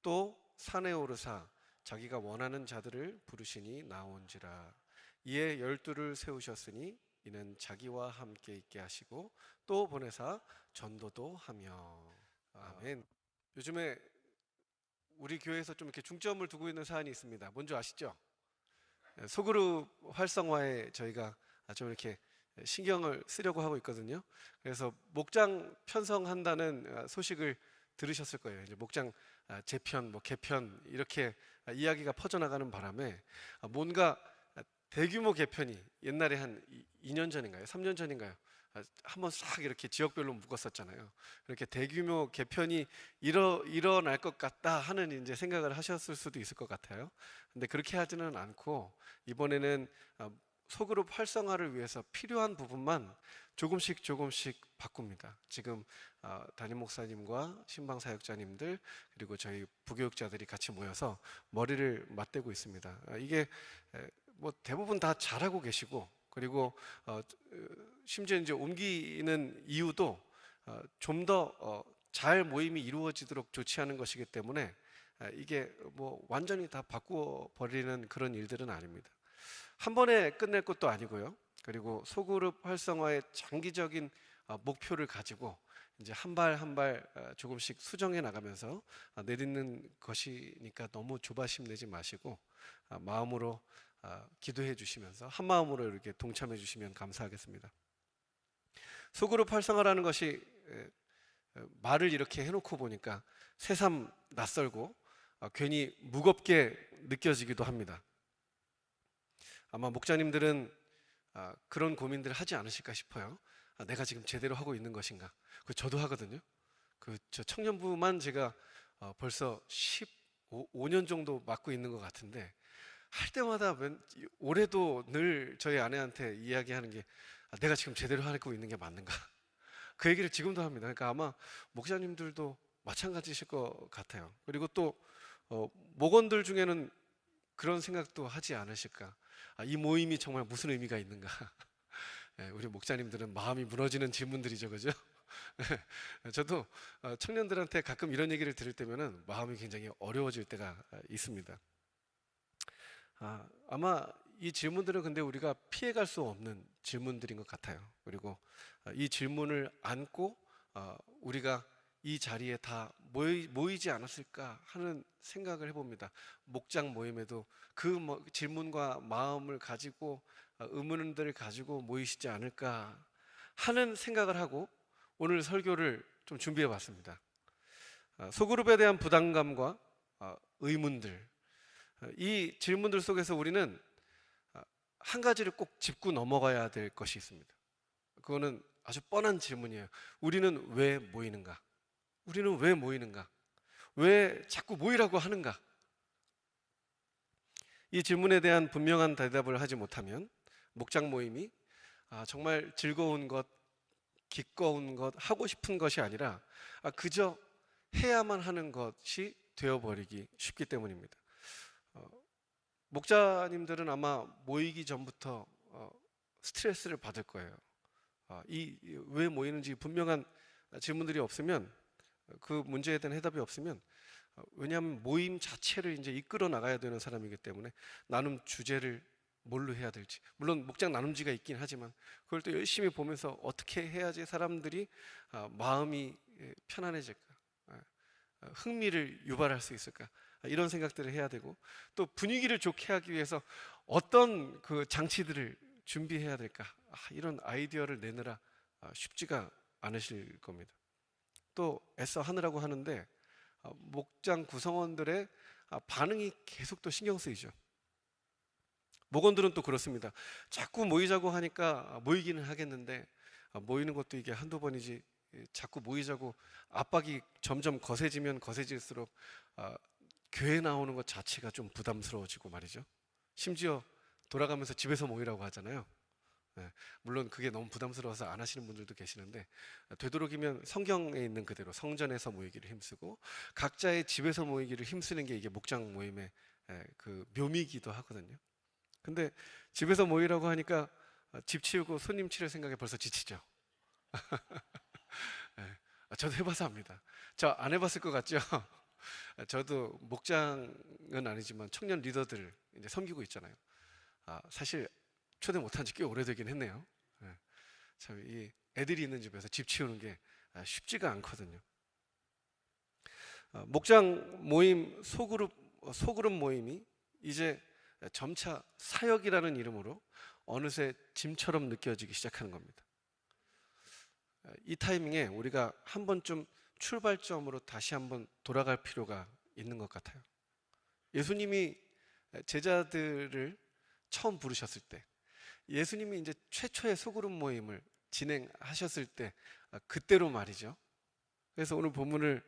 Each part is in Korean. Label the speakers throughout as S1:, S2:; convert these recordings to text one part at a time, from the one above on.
S1: 또 산에 오르사 자기가 원하는 자들을 부르시니 나온지라. 이에 12를 세우셨으니 이는 자기와 함께 있게 하시고 또 보내사 전도도 하며. 아멘. 요즘에 우리 교회에서 좀 이렇게 중점을 두고 있는 사안이 있습니다. 뭔지 아시죠? 소그룹 활성화에 저희가 좀 이렇게 신경을 쓰려고 하고 있거든요. 그래서 목장 편성한다는 소식을 들으셨을 거예요. 이제 목장 재편, 뭐 개편 이렇게 이야기가 퍼져나가는 바람에 뭔가 대규모 개편이 옛날에 한 2년 전인가요? 3년 전인가요? 한번 싹 이렇게 지역별로 묶었었잖아요. 이렇게 대규모 개편이 일어날 것 같다 하는 이제 생각을 하셨을 수도 있을 것 같아요. 근데 그렇게 하지는 않고 이번에는 소그룹 활성화를 위해서 필요한 부분만 조금씩 바꿉니다. 지금 담임 목사님과 신방 사역자님들 그리고 저희 부교육자들이 같이 모여서 머리를 맞대고 있습니다. 이게 뭐 대부분 다 잘하고 계시고 그리고 심지어 이제 옮기는 이유도 좀 더 잘 모임이 이루어지도록 조치하는 것이기 때문에 이게 뭐 완전히 다 바꾸어 버리는 그런 일들은 아닙니다. 한 번에 끝낼 것도 아니고요. 그리고 소그룹 활성화의 장기적인 목표를 가지고 이제 한 발 한 발 조금씩 수정해 나가면서 내딛는 것이니까 너무 조바심 내지 마시고 마음으로 기도해 주시면서 한 마음으로 이렇게 동참해 주시면 감사하겠습니다. 소그룹 활성화라는 것이 말을 이렇게 해놓고 보니까 새삼 낯설고 괜히 무겁게 느껴지기도 합니다. 아마 목자님들은 그런 고민들을 하지 않으실까 싶어요. 내가 지금 제대로 하고 있는 것인가? 저도 하거든요. 저 청년부만 제가 벌써 15년 정도 맡고 있는 것 같은데 할 때마다 올해도 늘 저희 아내한테 이야기하는 게 내가 지금 제대로 하고 있는 게 맞는가? 그 얘기를 지금도 합니다. 그러니까 아마 목사님들도 마찬가지실 것 같아요. 그리고 또 목원들 중에는 그런 생각도 하지 않으실까? 이 모임이 정말 무슨 의미가 있는가? 우리 목사님들은 마음이 무너지는 질문들이죠, 그죠? 저도 청년들한테 가끔 이런 얘기를 들을 때면은 마음이 굉장히 어려워질 때가 있습니다. 아마 이 질문들은 근데 우리가 피해갈 수 없는 질문들인 것 같아요. 그리고 이 질문을 안고 우리가 이 자리에 다 모이지 않았을까 하는 생각을 해봅니다. 목장 모임에도 그 질문과 마음을 가지고 의문들을 가지고 모이시지 않을까 하는 생각을 하고 오늘 설교를 좀 준비해 봤습니다. 소그룹에 대한 부담감과 의문들, 이 질문들 속에서 우리는 한 가지를 꼭 짚고 넘어가야 될 것이 있습니다. 그거는 아주 뻔한 질문이에요. 우리는 왜 모이는가? 우리는 왜 모이는가? 왜 자꾸 모이라고 하는가? 이 질문에 대한 분명한 대답을 하지 못하면 목장 모임이 정말 즐거운 것, 기꺼운 것, 하고 싶은 것이 아니라 그저 해야만 하는 것이 되어버리기 쉽기 때문입니다. 목자님들은 아마 모이기 전부터 스트레스를 받을 거예요. 왜 모이는지 분명한 질문들이 없으면 그 문제에 대한 해답이 없으면 왜냐하면 모임 자체를 이제 이끌어 나가야 되는 사람이기 때문에 나눔 주제를 뭘로 해야 될지 물론 목장 나눔지가 있긴 하지만 그걸 또 열심히 보면서 어떻게 해야지 사람들이 마음이 편안해질까 흥미를 유발할 수 있을까 이런 생각들을 해야 되고 또 분위기를 좋게 하기 위해서 어떤 그 장치들을 준비해야 될까 이런 아이디어를 내느라 쉽지가 않으실 겁니다. 또 애써 하느라고 하는데 목장 구성원들의 반응이 계속 또 신경 쓰이죠. 목원들은 또 그렇습니다. 자꾸 모이자고 하니까 모이기는 하겠는데 모이는 것도 이게 한두 번이지 자꾸 모이자고 압박이 점점 거세지면 거세질수록 교회 나오는 것 자체가 좀 부담스러워지고 말이죠. 심지어 돌아가면서 집에서 모이라고 하잖아요. 물론 그게 너무 부담스러워서 안 하시는 분들도 계시는데 되도록이면 성경에 있는 그대로 성전에서 모이기를 힘쓰고 각자의 집에서 모이기를 힘쓰는 게 이게 목장 모임의 그 묘미이기도 하거든요. 근데 집에서 모이라고 하니까 집 치우고 손님 치를 생각에 벌써 지치죠. 저도 해봐서 압니다. 저 안 해봤을 것 같죠? 저도 목장은 아니지만 청년 리더들을 이제 섬기고 있잖아요. 사실 초대 못한 지 꽤 오래되긴 했네요. 예, 참 이 애들이 있는 집에서 집 치우는 게 쉽지가 않거든요. 목장 모임 소그룹 모임이 이제 점차 사역이라는 이름으로 어느새 짐처럼 느껴지기 시작하는 겁니다. 이 타이밍에 우리가 한 번쯤 출발점으로 다시 한번 돌아갈 필요가 있는 것 같아요. 예수님이 제자들을 처음 부르셨을 때, 예수님이 이제 최초의 소그룹 모임을 진행하셨을 때, 그때로 말이죠. 그래서 오늘 본문을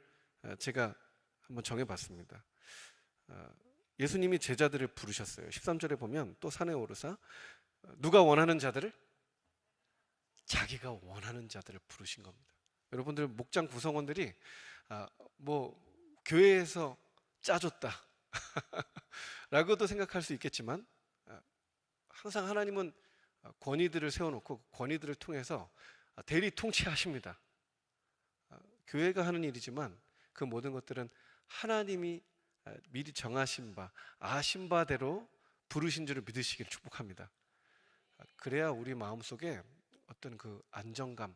S1: 제가 한번 정해봤습니다. 예수님이 제자들을 부르셨어요. 13절에 보면 또 산에 오르사 누가 원하는 자들을, 자기가 원하는 자들을 부르신 겁니다. 여러분들 목장 구성원들이 뭐 교회에서 짜줬다 라고도 생각할 수 있겠지만, 항상 하나님은 권위들을 세워놓고 권위들을 통해서 대리 통치하십니다. 교회가 하는 일이지만 그 모든 것들은 하나님이 미리 정하신 바, 아신 바대로 부르신 줄을 믿으시기를 축복합니다. 그래야 우리 마음속에 어떤 그 안정감,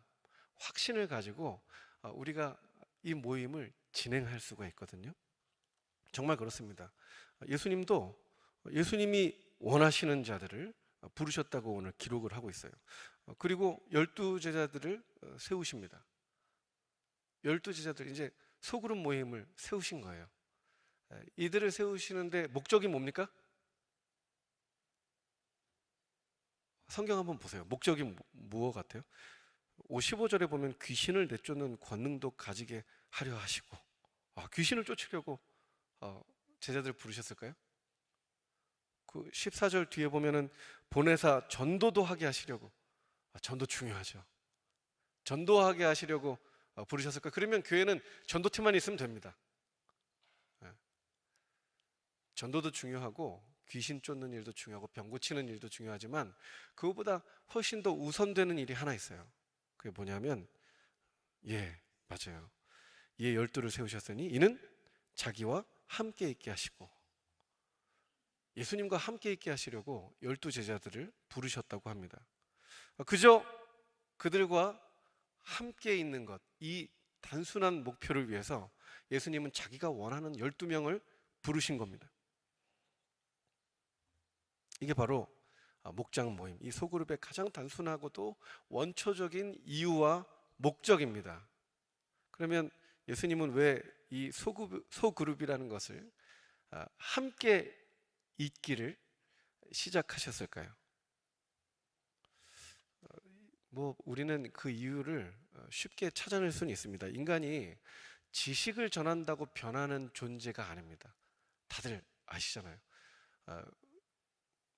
S1: 확신을 가지고 우리가 이 모임을 진행할 수가 있거든요. 정말 그렇습니다. 예수님도 예수님이 원하시는 자들을 부르셨다고 오늘 기록을 하고 있어요. 그리고 12제자들을 세우십니다. 12제자들, 이제 소그룹 모임을 세우신 거예요. 이들을 세우시는데 목적이 뭡니까? 성경 한번 보세요. 목적이 무엇 같아요? 15절에 보면 귀신을 내쫓는 권능도 가지게 하려 하시고, 귀신을 쫓으려고 제자들을 부르셨을까요? 그 14절 뒤에 보면은 보내사 전도도 하게 하시려고, 전도 중요하죠. 전도하게 하시려고 부르셨을까? 그러면 교회는 전도팀만 있으면 됩니다. 전도도 중요하고 귀신 쫓는 일도 중요하고 병 고치는 일도 중요하지만 그것보다 훨씬 더 우선되는 일이 하나 있어요. 그게 뭐냐면, 맞아요. 12를 세우셨으니 이는 자기와 함께 있게 하시고, 예수님과 함께 있게 하시려고 12제자들을 부르셨다고 합니다. 그저 그들과 함께 있는 것, 이 단순한 목표를 위해서 예수님은 자기가 원하는 12명을 부르신 겁니다. 이게 바로 목장 모임, 이 소그룹의 가장 단순하고도 원초적인 이유와 목적입니다. 그러면 예수님은 왜 이 소그룹이라는 것을 함께 있기를 시작하셨을까요? 우리는 그 이유를 쉽게 찾아낼 수는 있습니다. 인간이 지식을 전한다고 변하는 존재가 아닙니다. 다들 아시잖아요.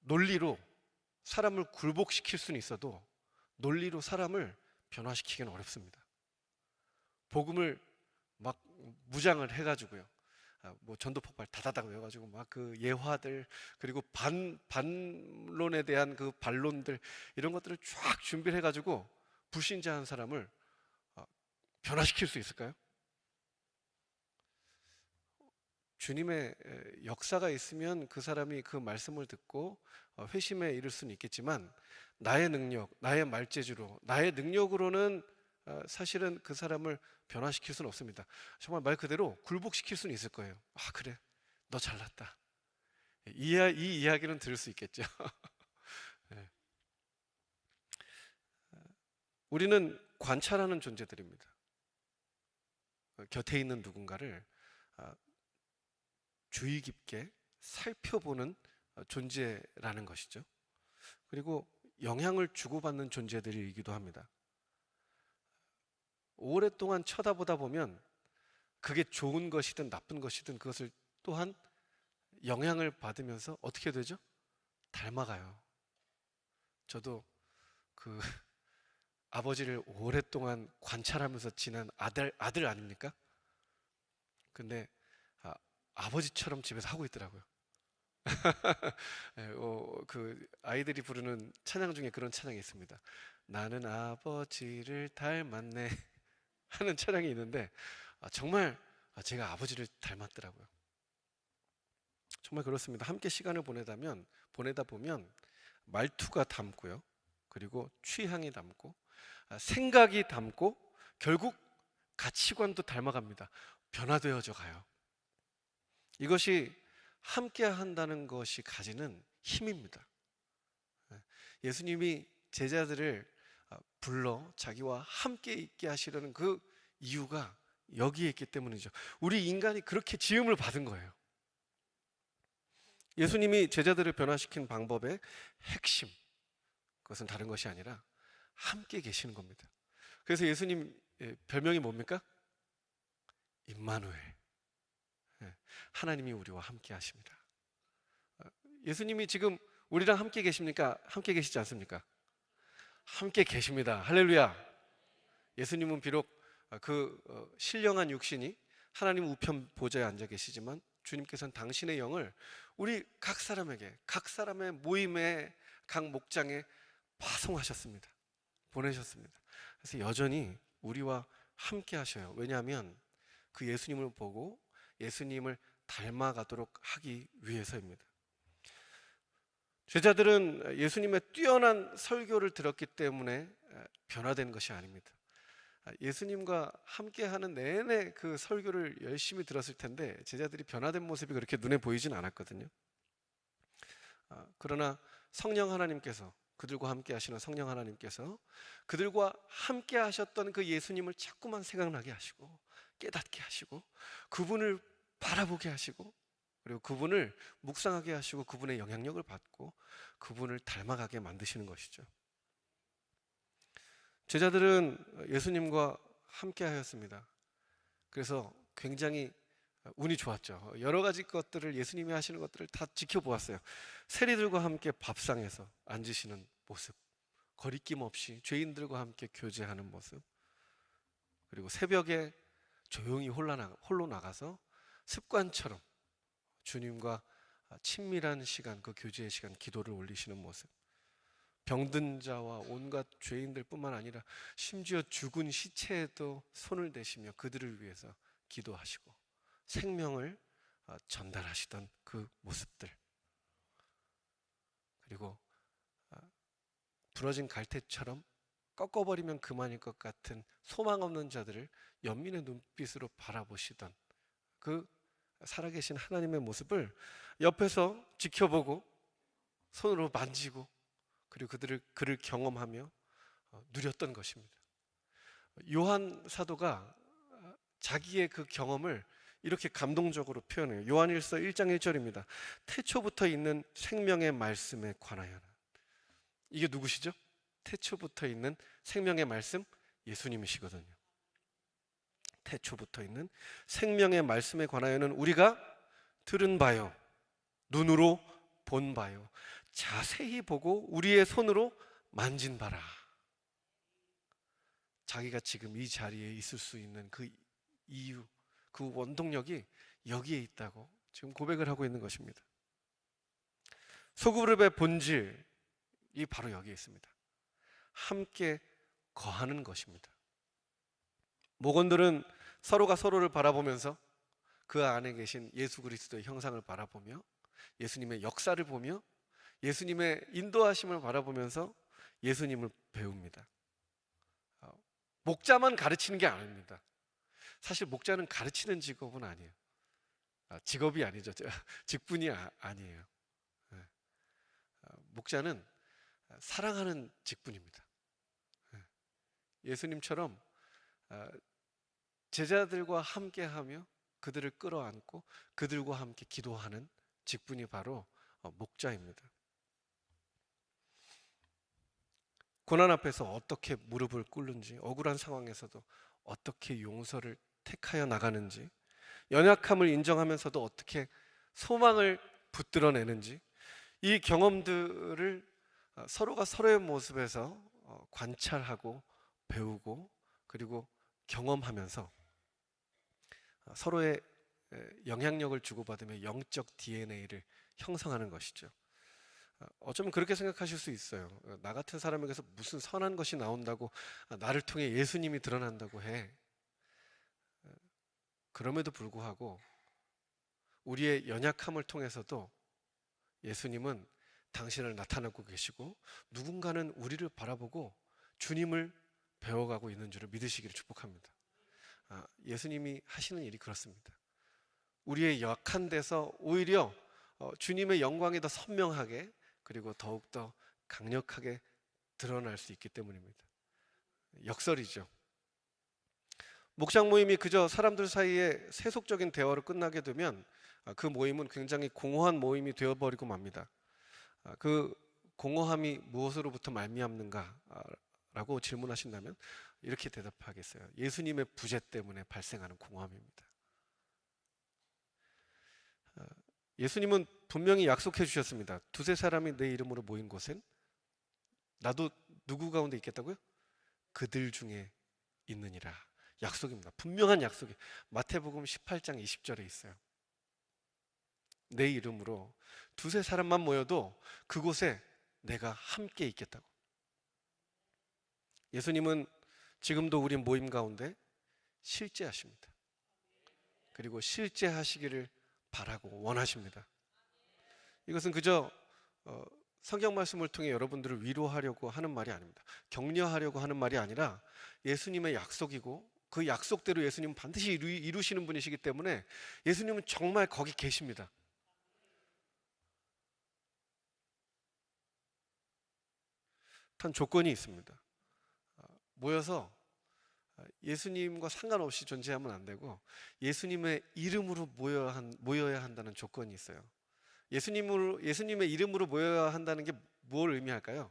S1: 논리로 사람을 굴복시킬 수는 있어도 논리로 사람을 변화시키기는 어렵습니다. 복음을 막 무장을 해가지고요, 전도 폭발 다다닥 외워가지고 막 그 예화들, 그리고 반론에 대한 그 반론들, 이런 것들을 쫙 준비를 해가지고 불신자한 사람을 변화시킬 수 있을까요? 주님의 역사가 있으면 그 사람이 그 말씀을 듣고 회심에 이를 수는 있겠지만, 나의 능력, 나의 말재주로, 나의 능력으로는 사실은 그 사람을 변화시킬 수는 없습니다. 정말 말 그대로 굴복시킬 수는 있을 거예요. 그래, 너 잘났다, 이 이야기는 들을 수 있겠죠. 네. 우리는 관찰하는 존재들입니다. 곁에 있는 누군가를 주의 깊게 살펴보는 존재라는 것이죠. 그리고 영향을 주고받는 존재들이기도 합니다. 오랫동안 쳐다보다 보면 그게 좋은 것이든 나쁜 것이든 그것을 또한 영향을 받으면서 어떻게 되죠? 닮아가요. 저도 그 아버지를 오랫동안 관찰하면서 지난 아들 아닙니까? 근데 아버지처럼 집에서 하고 있더라고요. 그 아이들이 부르는 찬양 중에 그런 찬양이 있습니다. 나는 아버지를 닮았네 하는 찬양이 있는데, 정말 제가 아버지를 닮았더라고요. 정말 그렇습니다. 함께 시간을 보내다 보면 말투가 닮고요. 그리고 취향이 닮고 생각이 닮고 결국 가치관도 닮아갑니다. 변화되어져 가요. 이것이 함께 한다는 것이 가지는 힘입니다. 예수님이 제자들을 불러 자기와 함께 있게 하시려는 그 이유가 여기에 있기 때문이죠. 우리 인간이 그렇게 지음을 받은 거예요. 예수님이 제자들을 변화시킨 방법의 핵심, 그것은 다른 것이 아니라 함께 계시는 겁니다. 그래서 예수님 별명이 뭡니까? 임마누엘. 하나님이 우리와 함께 하십니다. 예수님이 지금 우리랑 함께 계십니까? 함께 계시지 않습니까? 함께 계십니다. 할렐루야. 예수님은 비록 그 신령한 육신이 하나님 우편 보좌에 앉아 계시지만 주님께서는 당신의 영을 우리 각 사람에게, 각 사람의 모임에, 각 목장에 파송하셨습니다. 보내셨습니다. 그래서 여전히 우리와 함께 하셔요. 왜냐하면 그 예수님을 보고 예수님을 닮아가도록 하기 위해서입니다. 제자들은 예수님의 뛰어난 설교를 들었기 때문에 변화된 것이 아닙니다. 예수님과 함께하는 내내 그 설교를 열심히 들었을 텐데 제자들이 변화된 모습이 그렇게 눈에 보이진 않았거든요. 그러나 성령 하나님께서, 그들과 함께 하시는 성령 하나님께서 그들과 함께 하셨던 그 예수님을 자꾸만 생각나게 하시고 깨닫게 하시고 그분을 바라보게 하시고 그리고 그분을 묵상하게 하시고 그분의 영향력을 받고 그분을 닮아가게 만드시는 것이죠. 제자들은 예수님과 함께 하였습니다. 그래서 굉장히 운이 좋았죠. 여러 가지 것들을, 예수님이 하시는 것들을 다 지켜보았어요. 세리들과 함께 밥상에서 앉으시는 모습, 거리낌 없이 죄인들과 함께 교제하는 모습, 그리고 새벽에 조용히 홀로 나가서 습관처럼 주님과 친밀한 시간, 그 교제의 시간, 기도를 올리시는 모습, 병든 자와 온갖 죄인들 뿐만 아니라 심지어 죽은 시체에도 손을 대시며 그들을 위해서 기도하시고 생명을 전달하시던 그 모습들, 그리고 부러진 갈대처럼 꺾어버리면 그만일 것 같은 소망 없는 자들을 연민의 눈빛으로 바라보시던 그 살아계신 하나님의 모습을 옆에서 지켜보고 손으로 만지고 그리고 그를 경험하며 누렸던 것입니다. 요한 사도가 자기의 그 경험을 이렇게 감동적으로 표현해요. 요한일서 1장 1절입니다. 태초부터 있는 생명의 말씀에 관하여는. 이게 누구시죠? 태초부터 있는 생명의 말씀, 예수님이시거든요. 태초부터 있는 생명의 말씀에 관하여는 우리가 들은 바요, 눈으로 본 바요, 자세히 보고 우리의 손으로 만진 바라. 자기가 지금 이 자리에 있을 수 있는 그 이유, 그 원동력이 여기에 있다고 지금 고백을 하고 있는 것입니다. 소그룹의 본질이 바로 여기에 있습니다. 함께 거하는 것입니다. 목원들은 서로가 서로를 바라보면서 그 안에 계신 예수 그리스도의 형상을 바라보며 예수님의 역사를 보며 예수님의 인도하심을 바라보면서 예수님을 배웁니다. 목자만 가르치는 게 아닙니다. 사실 목자는 가르치는 직업은 아니에요. 직업이 아니죠. 직분이 아니에요. 목자는 사랑하는 직분입니다. 예수님처럼 제자들과 함께하며 그들을 끌어안고 그들과 함께 기도하는 직분이 바로 목자입니다. 고난 앞에서 어떻게 무릎을 꿇는지, 억울한 상황에서도 어떻게 용서를 택하여 나가는지, 연약함을 인정하면서도 어떻게 소망을 붙들어내는지, 이 경험들을 서로가 서로의 모습에서 관찰하고 배우고 그리고 경험하면서 서로의 영향력을 주고받으며 영적 DNA를 형성하는 것이죠. 어쩌면 그렇게 생각하실 수 있어요. 나 같은 사람에게서 무슨 선한 것이 나온다고, 나를 통해 예수님이 드러난다고 해. 그럼에도 불구하고 우리의 연약함을 통해서도 예수님은 당신을 나타나고 계시고 누군가는 우리를 바라보고 주님을 배워가고 있는 줄을 믿으시기를 축복합니다. 예수님이 하시는 일이 그렇습니다. 우리의 약한 데서 오히려 주님의 영광이 더 선명하게 그리고 더욱더 강력하게 드러날 수 있기 때문입니다. 역설이죠. 목장 모임이 그저 사람들 사이에 세속적인 대화로 끝나게 되면 그 모임은 굉장히 공허한 모임이 되어버리고 맙니다. 그 공허함이 무엇으로부터 말미암는가 라고 질문하신다면 이렇게 대답하겠어요. 예수님의 부재 때문에 발생하는 공허함입니다. 예수님은 분명히 약속해 주셨습니다. 두세 사람이 내 이름으로 모인 곳엔 나도 누구 가운데 있겠다고요? 그들 중에 있느니라. 약속입니다. 분명한 약속이 마태복음 18장 20절에 있어요. 내 이름으로 두세 사람만 모여도 그곳에 내가 함께 있겠다고. 예수님은 지금도 우리 모임 가운데 실제하십니다. 그리고 실제하시기를 바라고 원하십니다. 이것은 그저 성경 말씀을 통해 여러분들을 위로하려고 하는 말이 아닙니다. 격려하려고 하는 말이 아니라 예수님의 약속이고 그 약속대로 예수님은 반드시 이루시는 분이시기 때문에 예수님은 정말 거기 계십니다. 단 조건이 있습니다. 모여서 예수님과 상관없이 존재하면 안 되고 예수님의 이름으로 모여야 한다는 조건이 있어요. 예수님의 이름으로 모여야 한다는 게 뭘 의미할까요?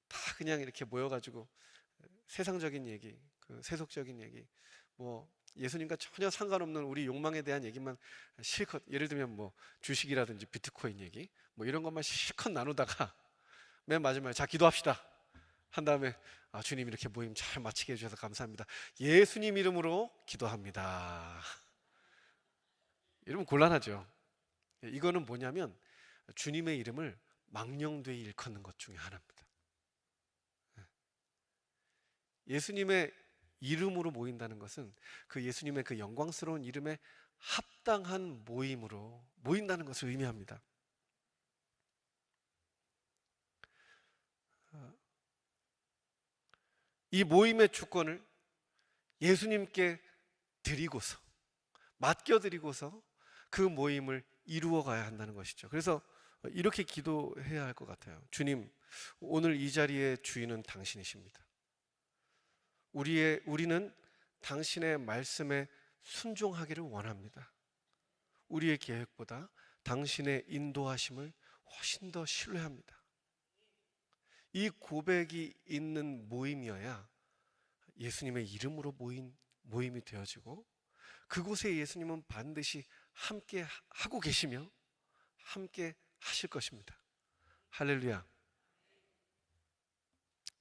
S1: 다 그냥 이렇게 모여가지고 세상적인 얘기, 그 세속적인 얘기, 뭐 예수님과 전혀 상관없는 우리 욕망에 대한 얘기만 실컷, 예를 들면 뭐 주식이라든지 비트코인 얘기, 뭐 이런 것만 실컷 나누다가 맨 마지막에 자 기도합시다 한 다음에 주님 이렇게 모임 잘 마치게 해주셔서 감사합니다. 예수님 이름으로 기도합니다. 이러면 곤란하죠. 이거는 뭐냐면 주님의 이름을 망령되이 일컫는 것 중에 하나입니다. 예수님의 이름으로 모인다는 것은 그 예수님의 그 영광스러운 이름에 합당한 모임으로 모인다는 것을 의미합니다. 이 모임의 주권을 예수님께 드리고서 맡겨드리고서 그 모임을 이루어 가야 한다는 것이죠. 그래서 이렇게 기도해야 할 것 같아요. 주님, 오늘 이 자리의 주인은 당신이십니다. 우리는 당신의 말씀에 순종하기를 원합니다. 우리의 계획보다 당신의 인도하심을 훨씬 더 신뢰합니다. 이 고백이 있는 모임이어야 예수님의 이름으로 모인 모임이 되어지고 그곳에 예수님은 반드시 함께 하고 계시며 함께 하실 것입니다. 할렐루야.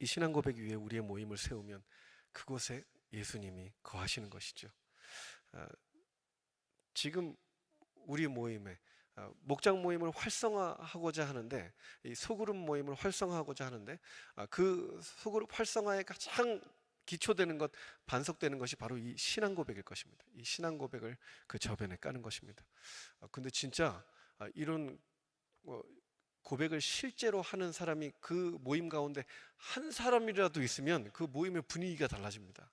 S1: 이 신앙 고백 위에 우리의 모임을 세우면 그곳에 예수님이 거하시는 것이죠. 지금 우리 모임에 목장 모임을 활성화하고자 하는데, 이 소그룹 모임을 활성화하고자 하는데 그 소그룹 활성화의 가장 기초되는 것, 반석되는 것이 바로 이 신앙 고백일 것입니다. 이 신앙 고백을 그 저변에 까는 것입니다. 근데 진짜 이런 고백을 실제로 하는 사람이 그 모임 가운데 한 사람이라도 있으면 그 모임의 분위기가 달라집니다.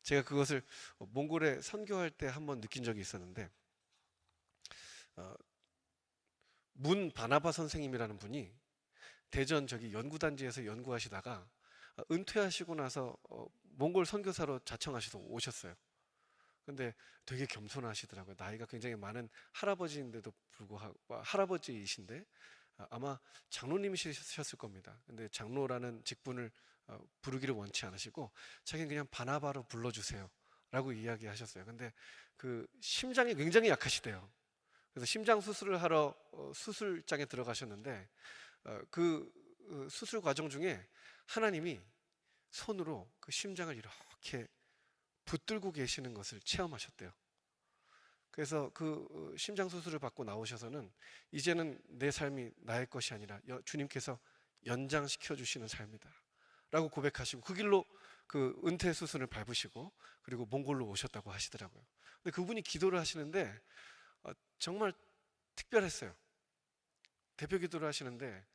S1: 제가 그것을 몽골에 선교할 때 한번 느낀 적이 있었는데, 문 바나바 선생님이라는 분이 대전 저기 연구단지에서 연구하시다가 은퇴하시고 나서 몽골 선교사로 자청하셔서 오셨어요. 근데 되게 겸손하시더라고요. 나이가 굉장히 많은 할아버지인데도 불구하고, 할아버지이신데 아마 장로님이셨을 겁니다. 근데 장로라는 직분을 부르기를 원치 않으시고 자기는 그냥 바나바로 불러주세요 라고 이야기하셨어요. 근데 그 심장이 굉장히 약하시대요. 그래서 심장 수술을 하러 수술장에 들어가셨는데 그 수술 과정 중에 하나님이 손으로 그 심장을 이렇게 붙들고 계시는 것을 체험하셨대요. 그래서 그 심장 수술을 받고 나오셔서는 이제는 내 삶이 나의 것이 아니라 주님께서 연장시켜 주시는 삶이다 라고 고백하시고 그 길로 그 은퇴 수순을 밟으시고 그리고 몽골로 오셨다고 하시더라고요. 근데 그분이 기도를 하시는데 정말 특별했어요. 대표 기도를 하시는데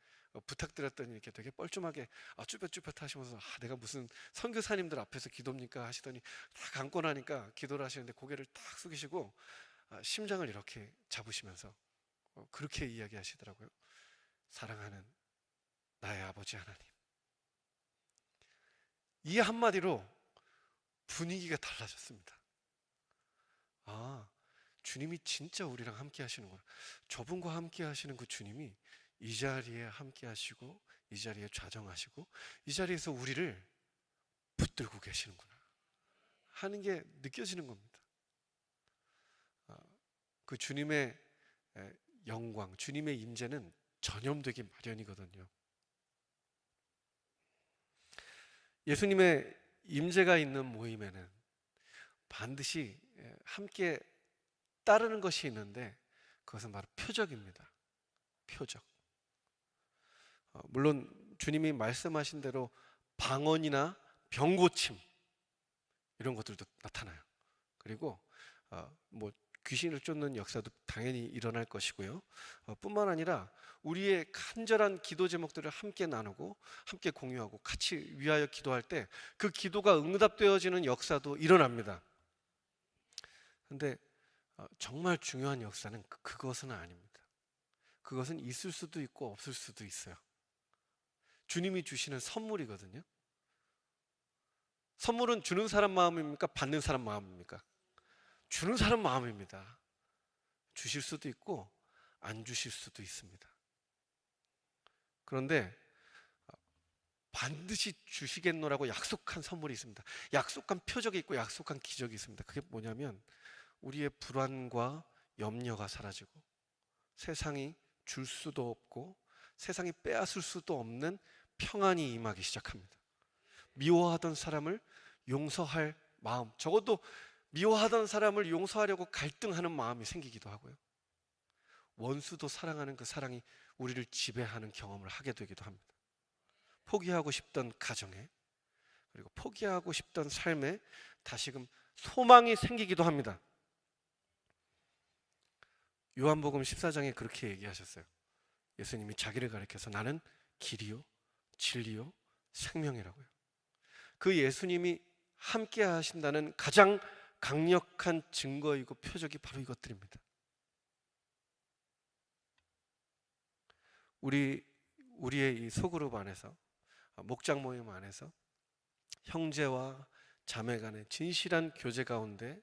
S1: 부탁드렸더니 이렇게 되게 뻘쭘하게 쭈뼛쭈뼛 하시면서 내가 무슨 선교사님들 앞에서 기도입니까 하시더니 딱 감고 나니까 기도를 하시는데 고개를 딱 숙이시고 심장을 이렇게 잡으시면서 그렇게 이야기하시더라고요. 사랑하는 나의 아버지 하나님, 이 한마디로 분위기가 달라졌습니다. 주님이 진짜 우리랑 함께 하시는구나. 저분과 함께 하시는 그 주님이 이 자리에 함께 하시고 이 자리에 좌정하시고 이 자리에서 우리를 붙들고 계시는구나 하는 게 느껴지는 겁니다. 그 주님의 영광, 주님의 임재는 전염되기 마련이거든요. 예수님의 임재가 있는 모임에는 반드시 함께 따르는 것이 있는데 그것은 바로 표적입니다. 표적. 물론 주님이 말씀하신 대로 방언이나 병고침 이런 것들도 나타나요. 그리고 뭐 귀신을 쫓는 역사도 당연히 일어날 것이고요. 뿐만 아니라 우리의 간절한 기도 제목들을 함께 나누고 함께 공유하고 같이 위하여 기도할 때 그 기도가 응답되어지는 역사도 일어납니다. 근데 정말 중요한 역사는 그것은 아닙니다. 그것은 있을 수도 있고 없을 수도 있어요. 주님이 주시는 선물이거든요. 선물은 주는 사람 마음입니까? 받는 사람 마음입니까? 주는 사람 마음입니다. 주실 수도 있고 안 주실 수도 있습니다. 그런데 반드시 주시겠노라고 약속한 선물이 있습니다. 약속한 표적이 있고 약속한 기적이 있습니다. 그게 뭐냐면 우리의 불안과 염려가 사라지고 세상이 줄 수도 없고 세상이 빼앗을 수도 없는 평안이 임하기 시작합니다. 미워하던 사람을 용서할 마음, 적어도 미워하던 사람을 용서하려고 갈등하는 마음이 생기기도 하고요. 원수도 사랑하는 그 사랑이 우리를 지배하는 경험을 하게 되기도 합니다. 포기하고 싶던 가정에 그리고 포기하고 싶던 삶에 다시금 소망이 생기기도 합니다. 요한복음 14장에 그렇게 얘기하셨어요. 예수님이 자기를 가리켜서 나는 길이요 진리요 생명이라고요. 그 예수님이 함께 하신다는 가장 강력한 증거이고 표적이 바로 이것들입니다. 우리의 이 소그룹 안에서 목장 모임 안에서 형제와 자매 간의 진실한 교제 가운데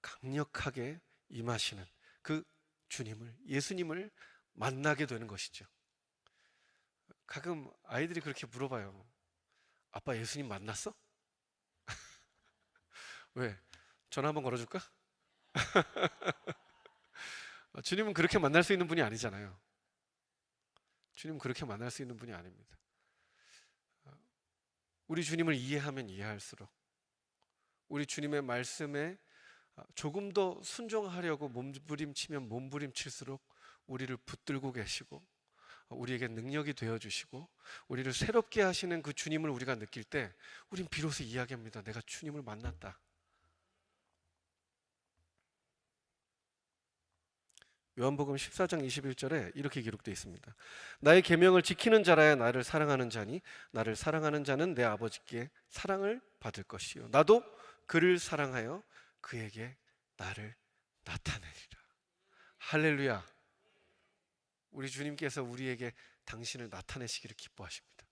S1: 강력하게 임하시는 그 주님을, 예수님을 만나게 되는 것이죠. 가끔 아이들이 그렇게 물어봐요. 아빠 예수님 만났어? 왜? 전화 한번 걸어줄까? 주님은 그렇게 만날 수 있는 분이 아니잖아요. 주님은 그렇게 만날 수 있는 분이 아닙니다. 우리 주님을 이해하면 이해할수록 우리 주님의 말씀에 조금 더 순종하려고 몸부림치면 몸부림칠수록 우리를 붙들고 계시고 우리에게 능력이 되어주시고 우리를 새롭게 하시는 그 주님을 우리가 느낄 때 우린 비로소 이야기합니다. 내가 주님을 만났다. 요한복음 14장 21절에 이렇게 기록되어 있습니다. 나의 계명을 지키는 자라야 나를 사랑하는 자니 나를 사랑하는 자는 내 아버지께 사랑을 받을 것이요 나도 그를 사랑하여 그에게 나를 나타내리라. 할렐루야. 우리 주님께서 우리에게 당신을 나타내시기를 기뻐하십니다.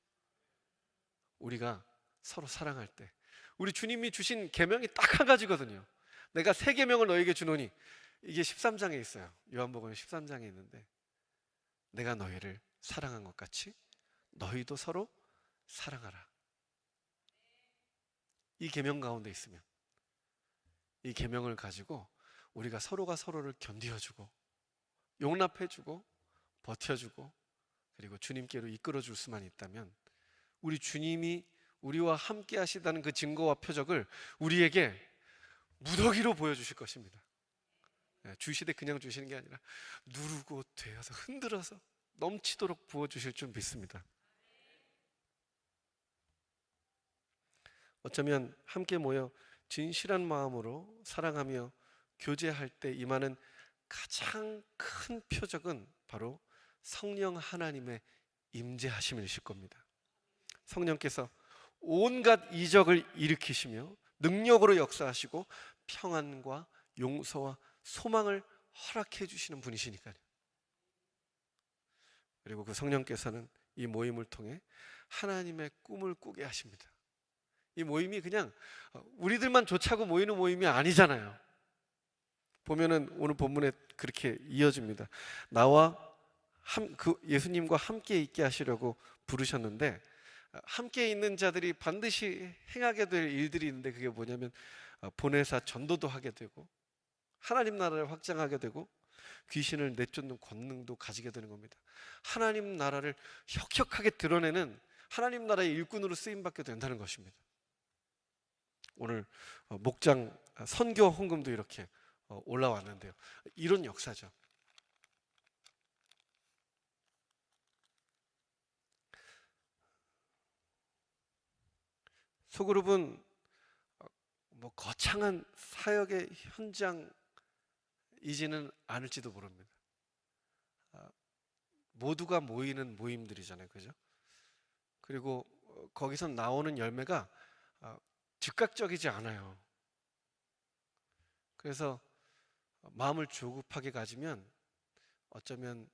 S1: 우리가 서로 사랑할 때 우리 주님이 주신 계명이 딱 한 가지거든요. 내가 새 계명을 너에게 주노니 이게 13장에 있어요. 요한복음 13장에 있는데 내가 너희를 사랑한 것 같이 너희도 서로 사랑하라. 이 계명 가운데 있으면 이 계명을 가지고 우리가 서로가 서로를 견디어주고 용납해주고 버텨주고 그리고 주님께로 이끌어줄 수만 있다면 우리 주님이 우리와 함께 하시다는 그 증거와 표적을 우리에게 무더기로 보여주실 것입니다. 주시되 그냥 주시는 게 아니라 누르고 되어서 흔들어서 넘치도록 부어주실 줄 믿습니다. 어쩌면 함께 모여 진실한 마음으로 사랑하며 교제할 때 임하는 가장 큰 표적은 바로 성령 하나님의 임재하심이실 겁니다. 성령께서 온갖 이적을 일으키시며 능력으로 역사하시고 평안과 용서와 소망을 허락해 주시는 분이시니까요. 그리고 그 성령께서는 이 모임을 통해 하나님의 꿈을 꾸게 하십니다. 이 모임이 그냥 우리들만 좋자고 모이는 모임이 아니잖아요. 보면은 오늘 본문에 그렇게 이어집니다. 나와 예수님과 함께 있게 하시려고 부르셨는데, 함께 있는 자들이 반드시 행하게 될 일들이 있는데, 그게 뭐냐면 보내사 전도도 하게 되고 하나님 나라를 확장하게 되고 귀신을 내쫓는 권능도 가지게 되는 겁니다. 하나님 나라를 혁혁하게 드러내는 하나님 나라의 일꾼으로 쓰임받게 된다는 것입니다. 오늘 목장 선교 헌금도 이렇게 올라왔는데요. 이런 역사죠. 소그룹은 거창한 사역의 현장이지는 않을지도 모릅니다. 모두가 모이는 모임들이잖아요, 그죠? 그리고 거기서 나오는 열매가 즉각적이지 않아요. 그래서 마음을 조급하게 가지면 어쩌면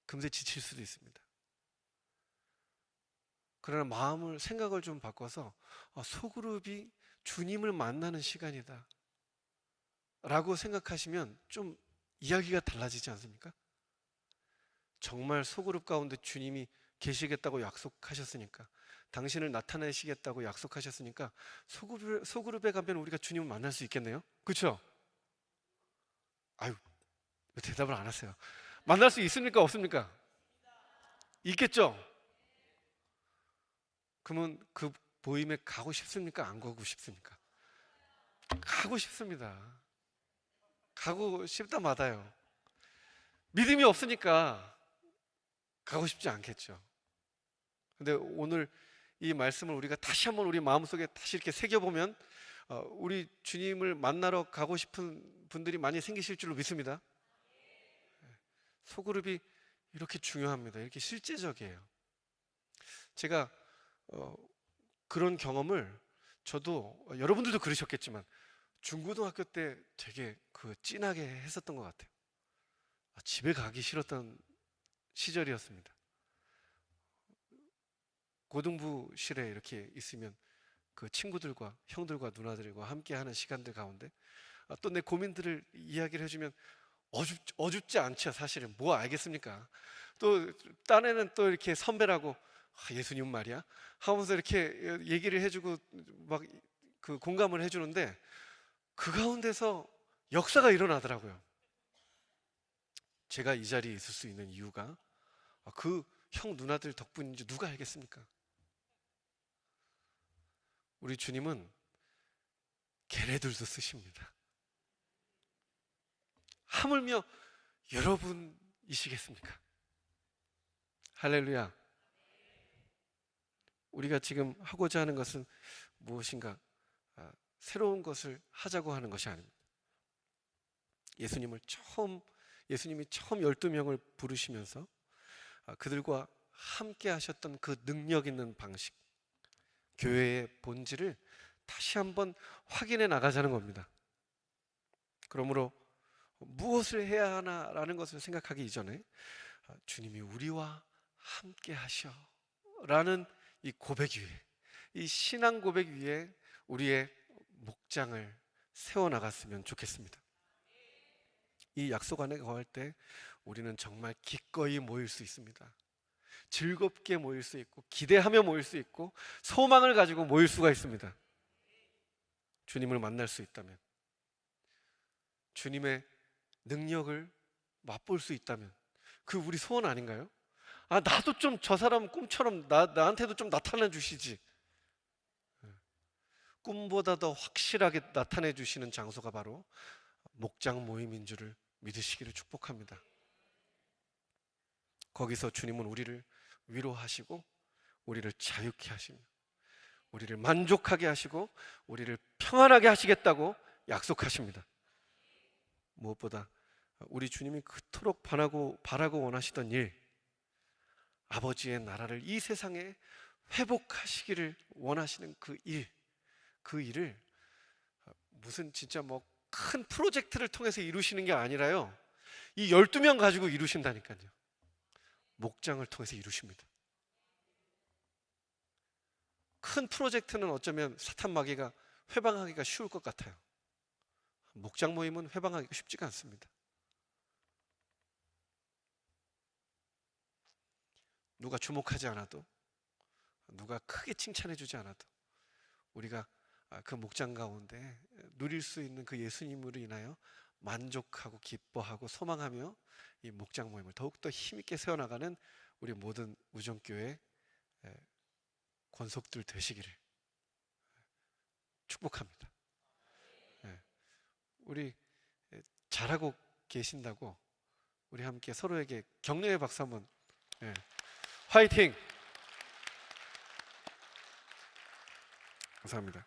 S1: 금세 지칠 수도 있습니다. 그러나 생각을 좀 바꿔서 소그룹이 주님을 만나는 시간이다 라고 생각하시면 좀 이야기가 달라지지 않습니까? 정말 소그룹 가운데 주님이 계시겠다고 약속하셨으니까, 당신을 나타내시겠다고 약속하셨으니까 소그룹에 가면 우리가 주님을 만날 수 있겠네요. 그렇죠? 아유, 대답을 안 하세요. 만날 수 있습니까? 없습니까? 있겠죠? 그러면 그 모임에 가고 싶습니까? 안 가고 싶습니까? 가고 싶습니다. 가고 싶다 마다요. 믿음이 없으니까 가고 싶지 않겠죠. 근데 오늘 이 말씀을 우리가 다시 한번 우리 마음속에 다시 이렇게 새겨보면 우리 주님을 만나러 가고 싶은 분들이 많이 생기실 줄로 믿습니다. 소그룹이 이렇게 중요합니다. 이렇게 실제적이에요. 제가 그런 경험을, 저도 여러분들도 그러셨겠지만 중고등학교 때 되게 진하게 했었던 것 같아요. 집에 가기 싫었던 시절이었습니다. 고등부실에 이렇게 있으면 그 친구들과 형들과 누나들과 함께하는 시간들 가운데 또 내 고민들을 이야기를 해주면 어줍지 않죠. 사실은 뭐 알겠습니까? 또 딴에는 또 이렇게 선배라고 예수님 말이야 하면서 이렇게 얘기를 해주고 막 그 공감을 해주는데, 그 가운데서 역사가 일어나더라고요. 제가 이 자리에 있을 수 있는 이유가 그 형 누나들 덕분인지 누가 알겠습니까? 우리 주님은 걔네들도 쓰십니다. 하물며 여러분이시겠습니까? 할렐루야. 우리가 지금 하고자 하는 것은 무엇인가 새로운 것을 하자고 하는 것이 아닙니다. 예수님이 처음 12명을 부르시면서 그들과 함께 하셨던 그 능력 있는 방식, 교회의 본질을 다시 한번 확인해 나가자는 겁니다. 그러므로 무엇을 해야 하나라는 것을 생각하기 이전에 주님이 우리와 함께 하셔 라는 이 고백 위에, 이 신앙 고백 위에 우리의 목장을 세워나갔으면 좋겠습니다. 이 약속 안에 거할 때 우리는 정말 기꺼이 모일 수 있습니다. 즐겁게 모일 수 있고 기대하며 모일 수 있고 소망을 가지고 모일 수가 있습니다. 주님을 만날 수 있다면, 주님의 능력을 맛볼 수 있다면, 그 우리 소원 아닌가요? 나도 좀 저 사람 꿈처럼 나한테도 좀 나타내 주시지. 꿈보다 더 확실하게 나타내 주시는 장소가 바로 목장 모임인 줄을 믿으시기를 축복합니다. 거기서 주님은 우리를 위로하시고 우리를 자유케 하시며 우리를 만족하게 하시고 우리를 평안하게 하시겠다고 약속하십니다. 무엇보다 우리 주님이 그토록 바라고 원하시던 일, 아버지의 나라를 이 세상에 회복하시기를 원하시는 그 일을 무슨 진짜 뭐 큰 프로젝트를 통해서 이루시는 게 아니라요, 이 12명 가지고 이루신다니까요. 목장을 통해서 이루십니다. 큰 프로젝트는 어쩌면 사탄 마귀가 회방하기가 쉬울 것 같아요. 목장 모임은 회방하기가 쉽지가 않습니다. 누가 주목하지 않아도, 누가 크게 칭찬해 주지 않아도 우리가 그 목장 가운데 누릴 수 있는 그 예수님으로 인하여 만족하고 기뻐하고 소망하며 이 목장 모임을 더욱더 힘있게 세워나가는 우리 모든 우정교회 권속들 되시기를 축복합니다. 우리 잘하고 계신다고 우리 함께 서로에게 격려의 박수 한번. 화이팅! 감사합니다.